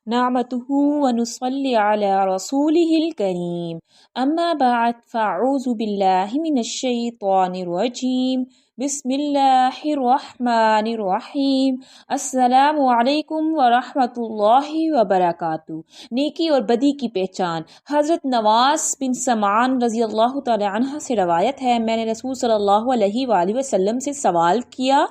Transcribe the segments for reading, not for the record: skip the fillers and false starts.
نعمته ونصلي على رسوله الكريم أما بعد فأعوذ بالله من الشيطان الرجيم بسم اللہ الرحمن الرحیم السلام علیکم ورحمۃ اللہ وبرکاتہ۔ نیکی اور بدی کی پہچان۔ حضرت نواس بن سمعان رضی اللہ تعالی عنہ سے روایت ہے، میں نے رسول صلی اللہ علیہ وآلہ وسلم سے سوال کیا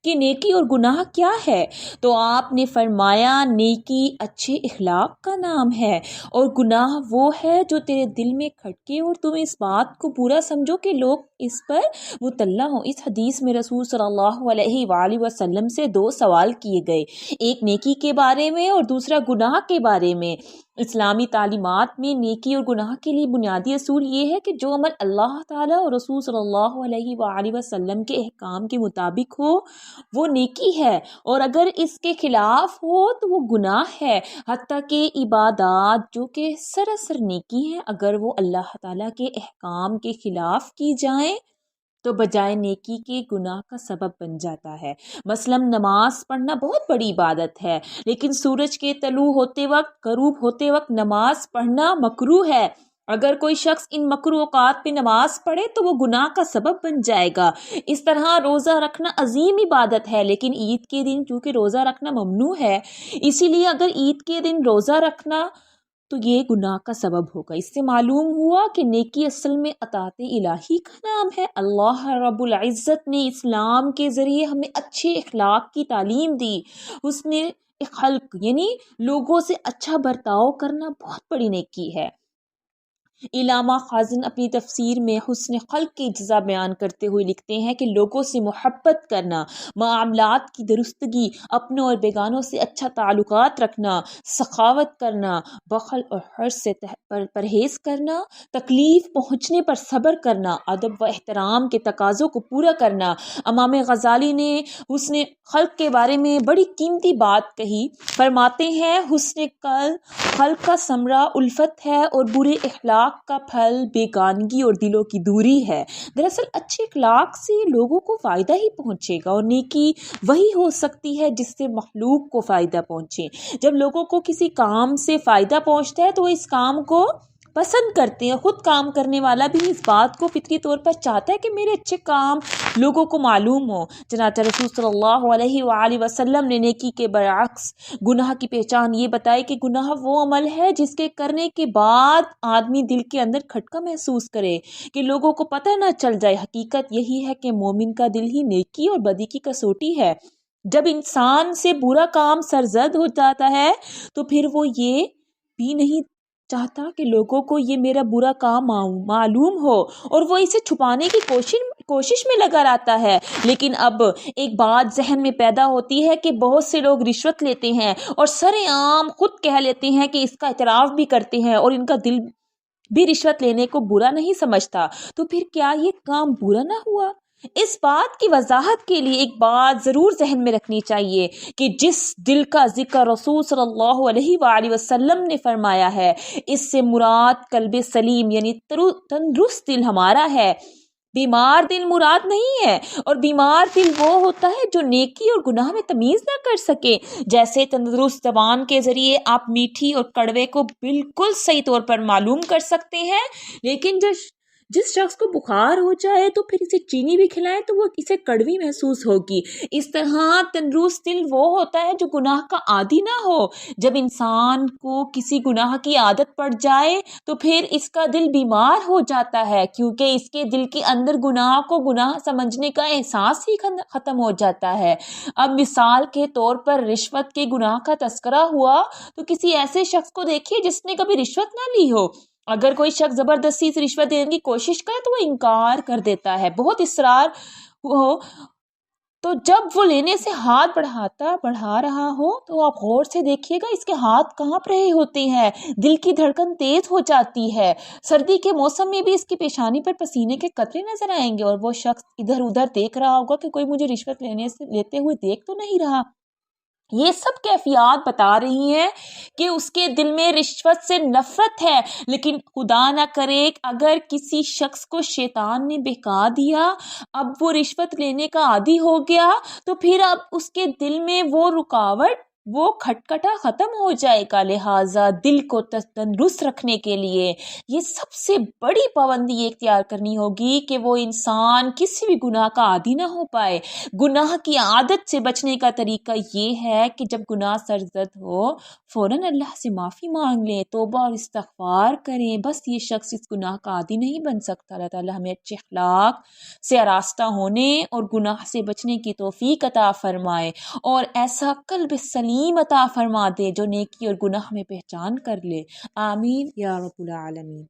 کہ نیکی اور گناہ کیا ہے؟ تو آپ نے فرمایا، نیکی اچھے اخلاق کا نام ہے اور گناہ وہ ہے جو تیرے دل میں کھٹکے اور تم اس بات کو برا سمجھو کہ لوگ اس پر مطلع ہوں۔ اس حدیث میں رسول صلی اللہ علیہ وآلہ وسلم سے دو سوال کیے گئے، ایک نیکی کے بارے میں اور دوسرا گناہ کے بارے میں۔ اسلامی تعلیمات میں نیکی اور گناہ کے لیے بنیادی اصول یہ ہے کہ جو عمل اللہ تعالیٰ اور رسول صلی اللہ علیہ وآلہ وسلم کے احکام کے مطابق ہو وہ نیکی ہے، اور اگر اس کے خلاف ہو تو وہ گناہ ہے۔ حتیٰ کہ عبادات جو کہ سراسر نیکی ہیں، اگر وہ اللہ تعالیٰ کے احکام کے خلاف کی جائیں تو بجائے نیکی کے گناہ کا سبب بن جاتا ہے۔ مثلاً نماز پڑھنا بہت بڑی عبادت ہے، لیکن سورج کے طلوع ہوتے وقت، غروب ہوتے وقت نماز پڑھنا مکروہ ہے۔ اگر کوئی شخص ان مکروہ اوقات پہ نماز پڑھے تو وہ گناہ کا سبب بن جائے گا۔ اس طرح روزہ رکھنا عظیم عبادت ہے، لیکن عید کے دن چونکہ روزہ رکھنا ممنوع ہے، اسی لیے اگر عید کے دن روزہ رکھنا تو یہ گناہ کا سبب ہوگا۔ اس سے معلوم ہوا کہ نیکی اصل میں اطاعت الہی کا نام ہے۔ اللہ رب العزت نے اسلام کے ذریعے ہمیں اچھے اخلاق کی تعلیم دی۔ حسن خلق یعنی لوگوں سے اچھا برتاؤ کرنا بہت بڑی نیکی ہے۔ علامہ خازن اپنی تفسیر میں حسن خلق کی اجزا بیان کرتے ہوئے لکھتے ہیں کہ لوگوں سے محبت کرنا، معاملات کی درستگی، اپنوں اور بیگانوں سے اچھا تعلقات رکھنا، سخاوت کرنا، بخل اور حرص سے پرہیز کرنا، تکلیف پہنچنے پر صبر کرنا، ادب و احترام کے تقاضوں کو پورا کرنا۔ امام غزالی نے حسن خلق کے بارے میں بڑی قیمتی بات کہی، فرماتے ہیں حسن خلق کا ثمرہ الفت ہے اور برے اخلاق کا پھل بیگانگی اور دلوں کی دوری ہے۔ دراصل اچھے اخلاق سے لوگوں کو فائدہ ہی پہنچے گا، اور نیکی وہی ہو سکتی ہے جس سے مخلوق کو فائدہ پہنچے۔ جب لوگوں کو کسی کام سے فائدہ پہنچتا ہے تو وہ اس کام کو پسند کرتے ہیں۔ خود کام کرنے والا بھی اس بات کو فطری طور پر چاہتا ہے کہ میرے اچھے کام لوگوں کو معلوم ہو۔ چنانچہ رسول صلی اللہ علیہ وآلہ وسلم نے نیکی کے برعکس گناہ کی پہچان یہ بتائی کہ گناہ وہ عمل ہے جس کے کرنے کے بعد آدمی دل کے اندر کھٹکا محسوس کرے کہ لوگوں کو پتہ نہ چل جائے۔ حقیقت یہی ہے کہ مومن کا دل ہی نیکی اور بدی کی کسوٹی ہے۔ جب انسان سے برا کام سرزد ہو جاتا ہے تو پھر وہ یہ بھی نہیں چاہتا کہ لوگوں کو یہ میرا برا کام معلوم ہو، اور وہ اسے چھپانے کی کوشش میں لگا رہتا ہے۔ لیکن اب ایک بات ذہن میں پیدا ہوتی ہے کہ بہت سے لوگ رشوت لیتے ہیں اور سرے عام خود کہہ لیتے ہیں کہ اس کا اعتراف بھی کرتے ہیں، اور ان کا دل بھی رشوت لینے کو برا نہیں سمجھتا، تو پھر کیا یہ کام برا نہ ہوا؟ اس بات کی وضاحت کے لیے ایک بات ضرور ذہن میں رکھنی چاہیے کہ جس دل کا ذکر رسول صلی اللہ علیہ وآلہ وسلم نے فرمایا ہے، اس سے مراد قلب سلیم یعنی تندرست دل ہمارا ہے، بیمار دل مراد نہیں ہے۔ اور بیمار دل وہ ہوتا ہے جو نیکی اور گناہ میں تمیز نہ کر سکے۔ جیسے تندرست زبان کے ذریعے آپ میٹھی اور کڑوے کو بالکل صحیح طور پر معلوم کر سکتے ہیں، لیکن جس شخص کو بخار ہو جائے تو پھر اسے چینی بھی کھلائیں تو وہ اسے کڑوی محسوس ہوگی۔ اس طرح تندرست دل وہ ہوتا ہے جو گناہ کا عادی نہ ہو۔ جب انسان کو کسی گناہ کی عادت پڑ جائے تو پھر اس کا دل بیمار ہو جاتا ہے، کیونکہ اس کے دل کے اندر گناہ کو گناہ سمجھنے کا احساس ہی ختم ہو جاتا ہے۔ اب مثال کے طور پر رشوت کے گناہ کا تذکرہ ہوا تو کسی ایسے شخص کو دیکھیے جس نے کبھی رشوت نہ لی ہو۔ اگر کوئی شخص زبردستی سے رشوت دینے کی کوشش کرے تو وہ انکار کر دیتا ہے، بہت اصرار ہو تو جب وہ لینے سے ہاتھ بڑھا رہا ہو تو آپ غور سے دیکھیے گا اس کے ہاتھ کانپ رہے ہوتے ہیں، دل کی دھڑکن تیز ہو جاتی ہے۔ سردی کے موسم میں بھی اس کی پیشانی پر پسینے کے قطرے نظر آئیں گے، اور وہ شخص ادھر ادھر دیکھ رہا ہوگا کہ کوئی مجھے رشوت لیتے ہوئے دیکھ تو نہیں رہا۔ یہ سب کیفیات بتا رہی ہیں کہ اس کے دل میں رشوت سے نفرت ہے۔ لیکن خدا نہ کرے اگر کسی شخص کو شیطان نے بہکا دیا، اب وہ رشوت لینے کا عادی ہو گیا، تو پھر اب اس کے دل میں وہ رکاوٹ وہ کھٹکھٹا ختم ہو جائے گا۔ لہٰذا دل کو تندرست رکھنے کے لیے یہ سب سے بڑی پابندی یہ اختیار کرنی ہوگی کہ وہ انسان کسی بھی گناہ کا عادی نہ ہو پائے۔ گناہ کی عادت سے بچنے کا طریقہ یہ ہے کہ جب گناہ سرزد ہو فوراً اللہ سے معافی مانگ لیں، توبہ اور استغفار کریں۔ بس یہ شخص اس گناہ کا عادی نہیں بن سکتا۔ اللہ تعالیٰ ہمیں اچھے اخلاق سے آراستہ ہونے اور گناہ سے بچنے کی توفیق عطا فرمائے، اور ایسا قلب سلیم عطا فرما دے جو نیکی اور گناہ میں پہچان کر لے۔ آمین یا رب العالمین۔